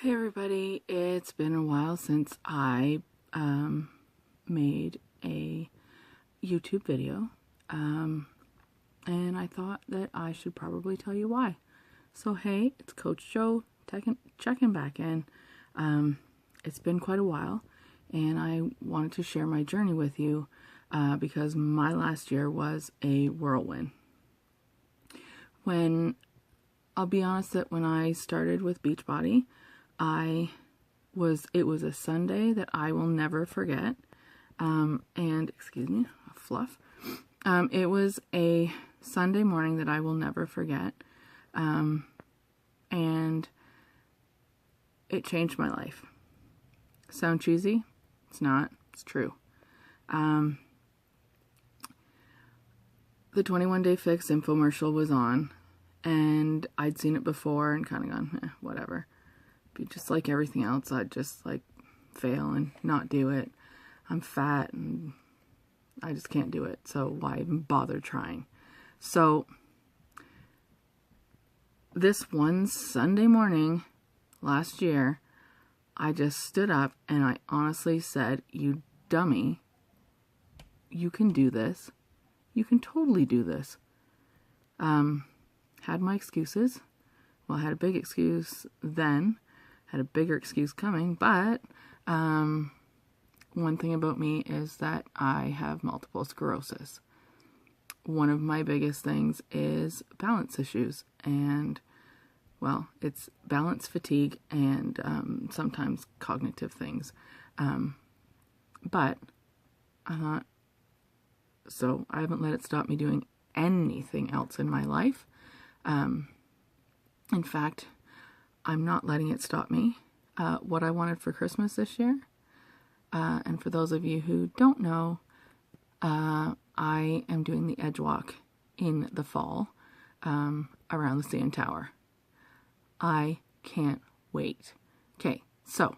Hey everybody, it's been a while since I made a YouTube video, and I thought that I should probably tell you why. So hey, it's Coach Jo checking back in. It's been quite a while, and I wanted to share my journey with you because my last year was a whirlwind. I'll be honest that when I started with Beachbody, it was a Sunday that I will never forget. And excuse me, fluff. It was a Sunday morning that I will never forget. And it changed my life. Sound cheesy? It's not. It's true. The 21-Day Fix infomercial was on, and I'd seen it before and kind of gone, whatever. Just like everything else, I'd just like fail and not do it. I'm fat and I just can't do it, so why even bother trying? So this one Sunday morning last year, I just stood up and I honestly said, "You dummy, you can do this. You can totally do this." Had my excuses. Well, I had a big excuse then. Had a bigger excuse coming, but one thing about me is that I have multiple sclerosis. One of my biggest things is balance issues, and well, it's balance fatigue and sometimes cognitive things. But I thought, so I haven't let it stop me doing anything else in my life. In fact, I'm not letting it stop me. What I wanted for Christmas this year, and for those of you who don't know, I am doing the Edge Walk in the fall around the CN Tower. I can't wait. Okay, so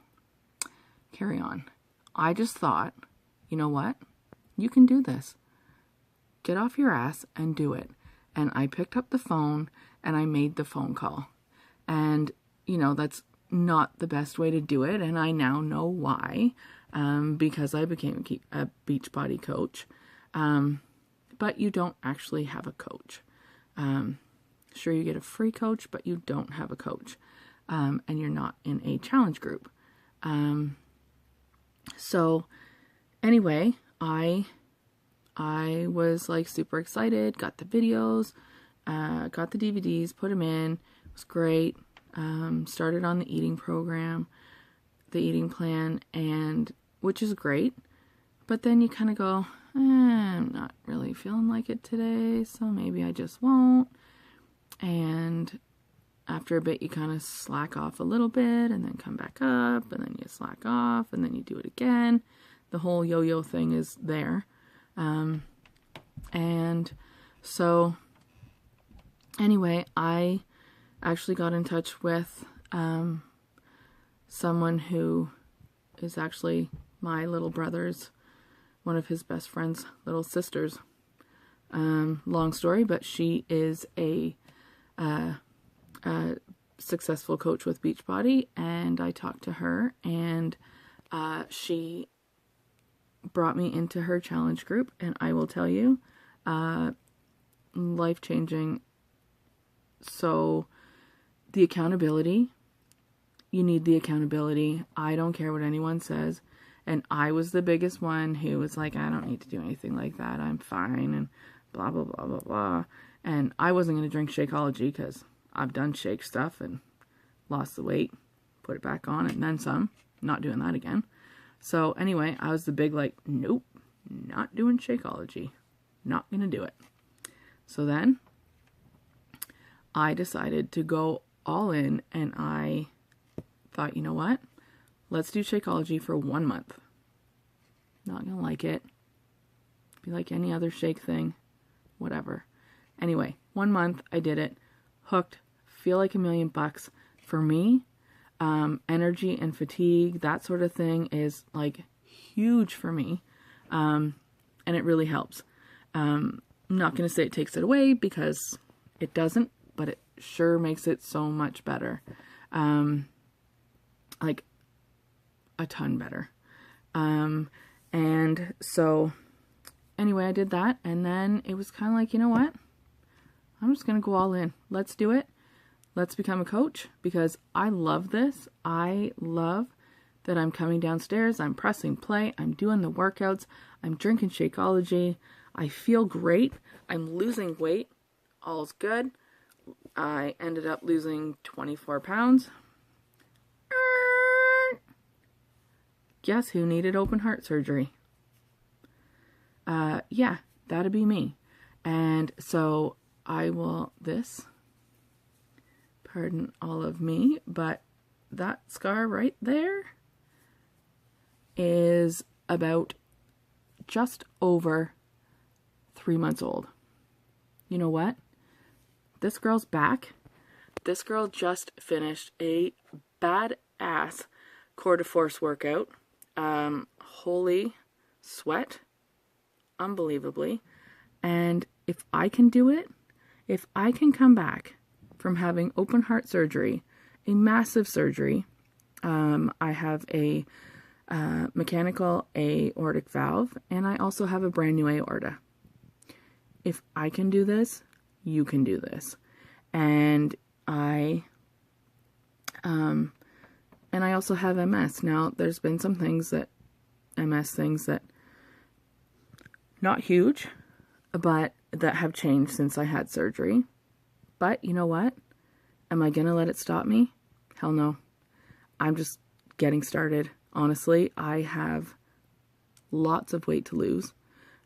carry on. I just thought, you know what? You can do this. Get off your ass and do it. And I picked up the phone and I made the phone call. And you know, that's not the best way to do it, and I now know why, because I became a Beachbody coach, but you don't actually have a coach. Sure, you get a free coach, but you don't have a coach, and you're not in a challenge group. So anyway, I was like super excited, got the videos, got the DVDs, put them in, it was great. Started on the eating program, the eating plan, and which is great, but then you kind of go, I'm not really feeling like it today, so maybe I just won't. And after a bit, you kind of slack off a little bit, and then come back up, and then you slack off, and then you do it again. The whole yo-yo thing is there. And so anyway, I actually got in touch with someone who is actually my little brother's, one of his best friend's little sisters. Long story, but she is a successful coach with Beachbody, and I talked to her, and she brought me into her challenge group, and I will tell you, life-changing. So the accountability, you need the accountability. I don't care what anyone says. And I was the biggest one who was like, I don't need to do anything like that. I'm fine. And blah, blah, blah, blah, blah. And I wasn't going to drink Shakeology because I've done shake stuff and lost the weight, put it back on, and then some. Not doing that again. So anyway, I was the big like, nope, not doing Shakeology. Not going to do it. So then I decided to go all in, and I thought, you know what? Let's do Shakeology for 1 month. Not gonna like it. Be like any other shake thing. Whatever. Anyway, 1 month, I did it. Hooked. Feel like $1,000,000. For me, energy and fatigue, that sort of thing is like huge for me. And it really helps. I'm not gonna say it takes it away because it doesn't, but it sure makes it so much better. like a ton better. And so anyway, I did that, and then it was kind of like, you know what? I'm just going to go all in. Let's do it. Let's become a coach, because I love this. I love that I'm coming downstairs, I'm pressing play, I'm doing the workouts, I'm drinking Shakeology, I feel great, I'm losing weight, all's good. I ended up losing 24 pounds. Guess who needed open heart surgery? Yeah, that'd be me. And so pardon all of me, but that scar right there is about just over 3 months old. You know what? This girl's back. This girl just finished a badass core de force workout. Holy sweat. Unbelievably. And if I can do it, if I can come back from having open heart surgery, a massive surgery, I have a mechanical aortic valve, and I also have a brand new aorta. If I can do this, you can do this. And I also have MS. Now, there's been some MS things that, not huge, but that have changed since I had surgery. But you know what? Am I going to let it stop me? Hell no. I'm just getting started. Honestly, I have lots of weight to lose.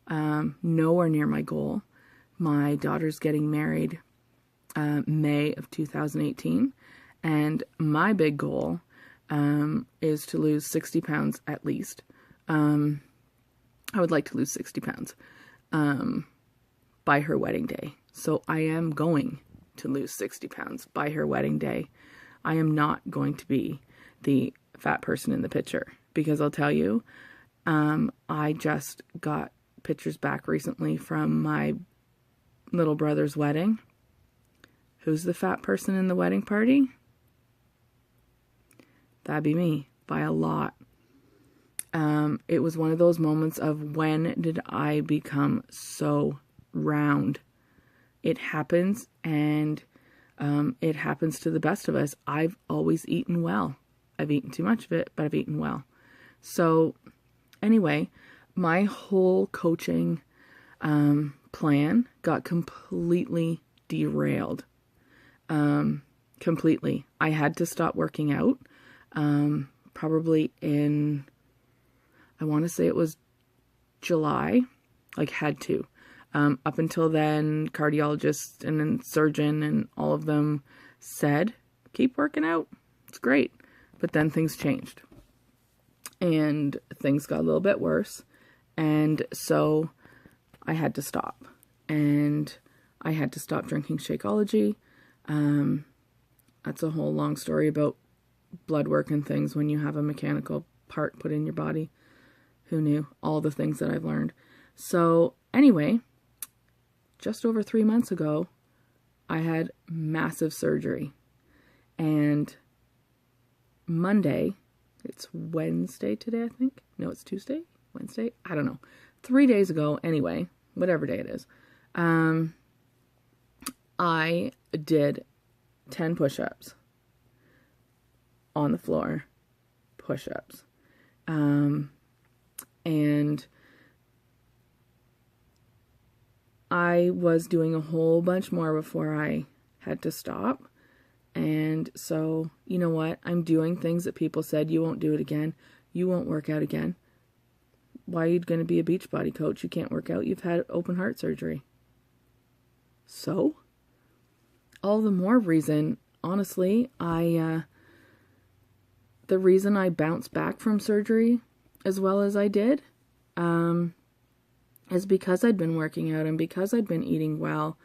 Nowhere near my goal. My daughter's getting married May of 2018. And my big goal is to lose 60 pounds at least. I would like to lose 60 pounds by her wedding day. So I am going to lose 60 pounds by her wedding day. I am not going to be the fat person in the picture, because I'll tell you, I just got pictures back recently from my little brother's wedding. Who's the fat person in the wedding party? That'd be me, by a lot. It was one of those moments of, when did I become so round? It happens, and it happens to the best of us. I've always eaten well. I've eaten too much of it, but I've eaten well. So anyway, my whole coaching plan got completely derailed. Completely. I had to stop working out probably in, I want to say it was July, had to. Up until then, cardiologists and then surgeon and all of them said, keep working out. It's great. But then things changed. And things got a little bit worse. And so I had to stop. And I had to stop drinking Shakeology. That's a whole long story about blood work and things when you have a mechanical part put in your body. Who knew? All the things that I've learned. So anyway, just over 3 months ago, I had massive surgery. And Monday, it's Wednesday today, I think. No, it's Tuesday? Wednesday? I don't know. 3 days ago, anyway, whatever day it is, I did 10 push-ups on the floor. Push-ups. And I was doing a whole bunch more before I had to stop. And so, you know what? I'm doing things that people said, you won't do it again. You won't work out again. Why are you going to be a Beachbody coach? You can't work out. You've had open heart surgery. So, all the more reason, honestly, the reason I bounced back from surgery as well as I did, is because I'd been working out and because I'd been eating well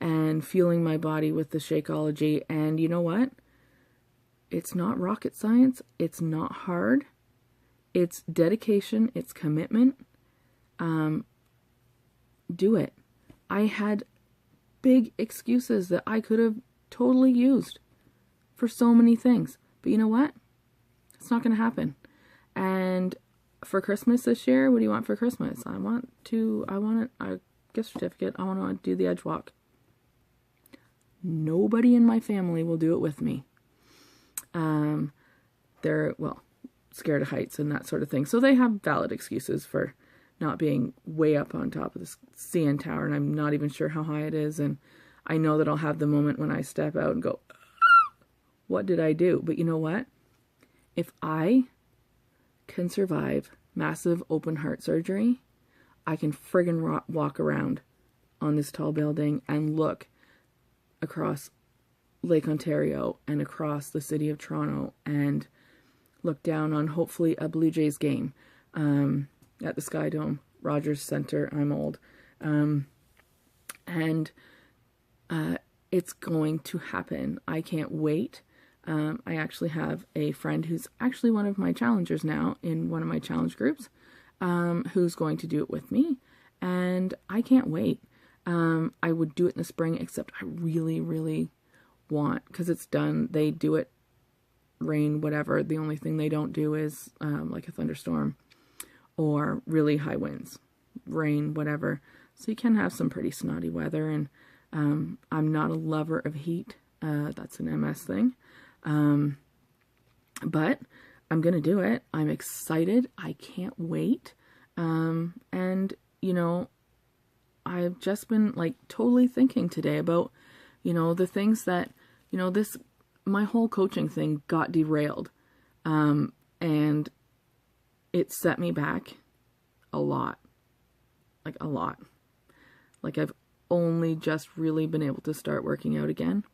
and fueling my body with the Shakeology. And you know what? It's not rocket science. It's not hard. It's dedication. It's commitment. Do it. I had big excuses that I could have totally used for so many things. But you know what? It's not going to happen. And for Christmas this year, what do you want for Christmas? I want a gift certificate. I want to do the edge walk. Nobody in my family will do it with me. They're, well, scared of heights and that sort of thing. So they have valid excuses for not being way up on top of the CN Tower, and I'm not even sure how high it is. And I know that I'll have the moment when I step out and go, what did I do? But you know what? If I can survive massive open heart surgery, I can friggin' walk around on this tall building and look across Lake Ontario and across the city of Toronto and look down on hopefully a Blue Jays game at the Sky Dome, Rogers Center. I'm old. It's going to happen. I can't wait. I actually have a friend who's actually one of my challengers now in one of my challenge groups, who's going to do it with me, and I can't wait. I would do it in the spring, except I really, really want, because it's done, they do it rain, whatever. The only thing they don't do is like a thunderstorm or really high winds, rain, whatever. So you can have some pretty snotty weather, and I'm not a lover of heat. That's an MS thing. But I'm going to do it. I'm excited. I can't wait. And, you know, I've just been like totally thinking today about, you know, the things that, you know, my whole coaching thing got derailed. And it set me back a lot. Like a lot. Like I've only just really been able to start working out again.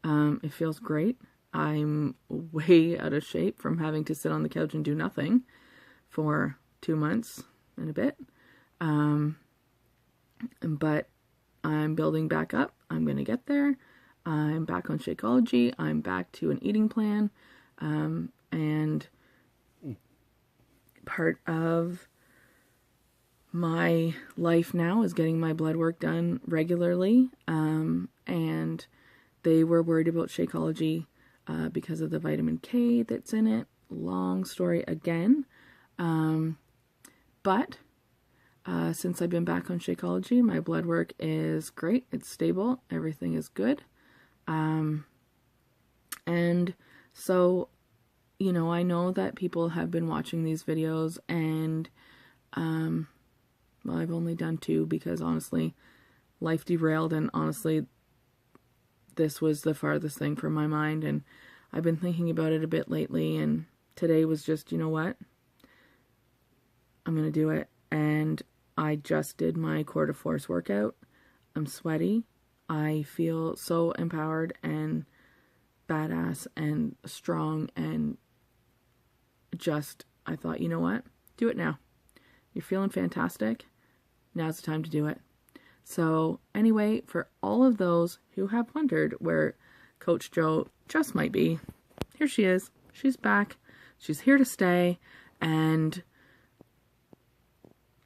It feels great. I'm way out of shape from having to sit on the couch and do nothing for 2 months and a bit. But I'm building back up. I'm going to get there. I'm back on Shakeology. I'm back to an eating plan. And part of my life now is getting my blood work done regularly. And they were worried about Shakeology because of the vitamin K that's in it. Long story again. But since I've been back on Shakeology, my blood work is great. It's stable. Everything is good. And so, you know, I know that people have been watching these videos, and well, I've only done 2 because honestly, life derailed, and honestly, this was the farthest thing from my mind, and I've been thinking about it a bit lately, and today was just, you know what? I'm going to do it. And I just did my core de force workout. I'm sweaty. I feel so empowered and badass and strong, and just, I thought, you know what? Do it now. You're feeling fantastic. Now's the time to do it. So anyway, for all of those who have wondered where Coach Jo just might be, here she is. She's back. She's here to stay. And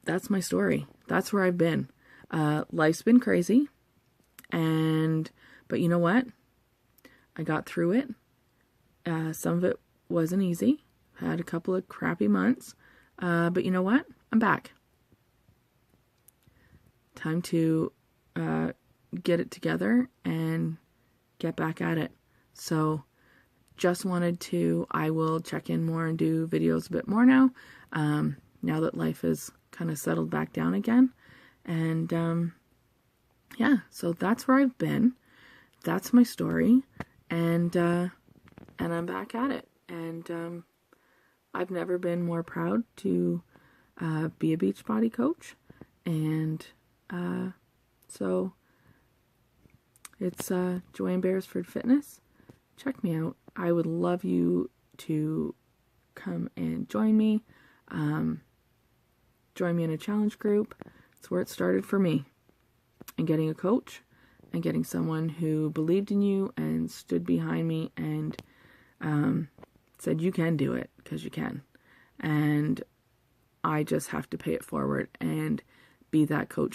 that's my story. That's where I've been. Life's been crazy. But you know what? I got through it. Some of it wasn't easy. Had a couple of crappy months. But you know what? I'm back. Time to get it together and get back at it. So just wanted to, I will check in more and do videos a bit more now. Now that life is kind of settled back down again. And yeah, so that's where I've been. That's my story. And I'm back at it. And I've never been more proud to be a Beachbody coach. And so it's Joanne Beresford Fitness. Check me out. I would love you to come and join me. Join me in a challenge group. It's where it started for me. And getting a coach and getting someone who believed in you and stood behind me and said you can do it, because you can. And I just have to pay it forward and be that coach